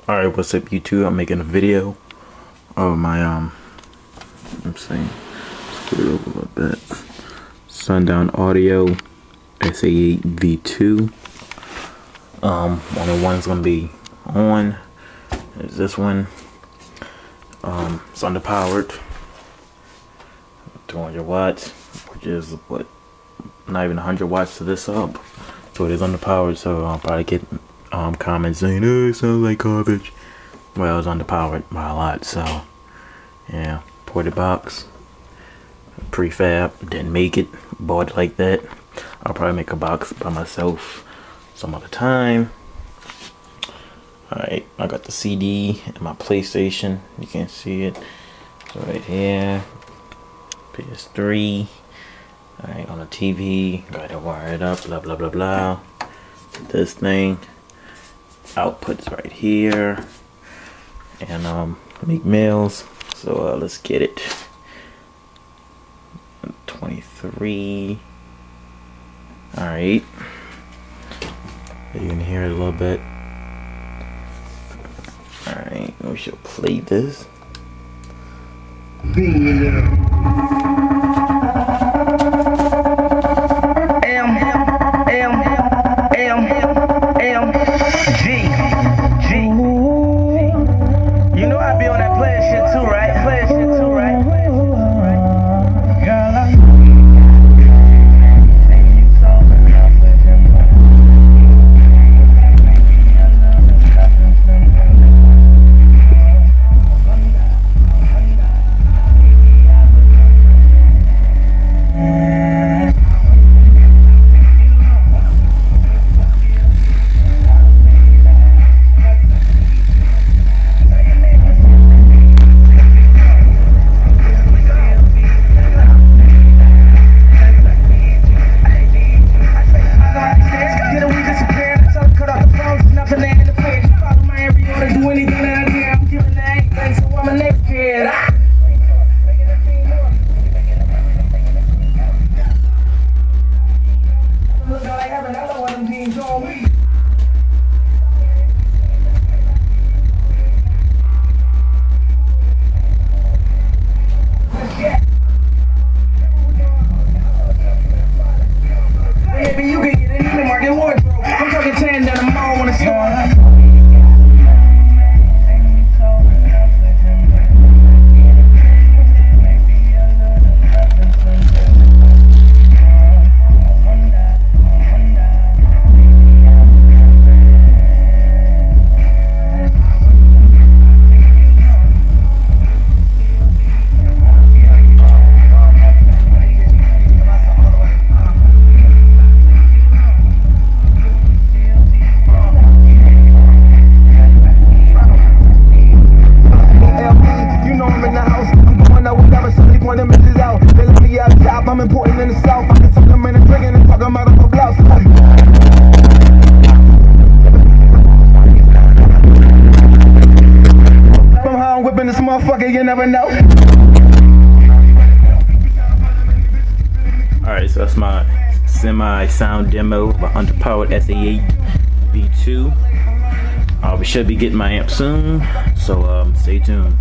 Alright, what's up YouTube? I'm making a video of my I'm saying scoot it over a little bit. Sundown Audio SA-8 V2. Only one's gonna be on is this one. It's underpowered, 200 watts, which is what, not even 100 watts to this up. So it is underpowered, so I'll probably get comments saying, oh, it sounds like garbage. Well, it's underpowered by a lot, so yeah. Ported box, prefab, didn't make it, bought it like that. I'll probably make a box by myself some other time. Alright, I got the CD and my PlayStation, you can't see it, so right here, PS3. Alright, on the TV, gotta wire it up, blah blah blah blah. This thing, output's right here, and Meek Mills. So let's get it. 23. Alright, you can hear it a little bit. Alright, we should play this. I'm important in the South. I can talk them in the drinking and talk them out of a blouse. From how I'm whipping this motherfucker, you never know. Alright, so that's my semi-sound demo of an Underpowered SA-8 V2. We should be getting my amp soon, so stay tuned.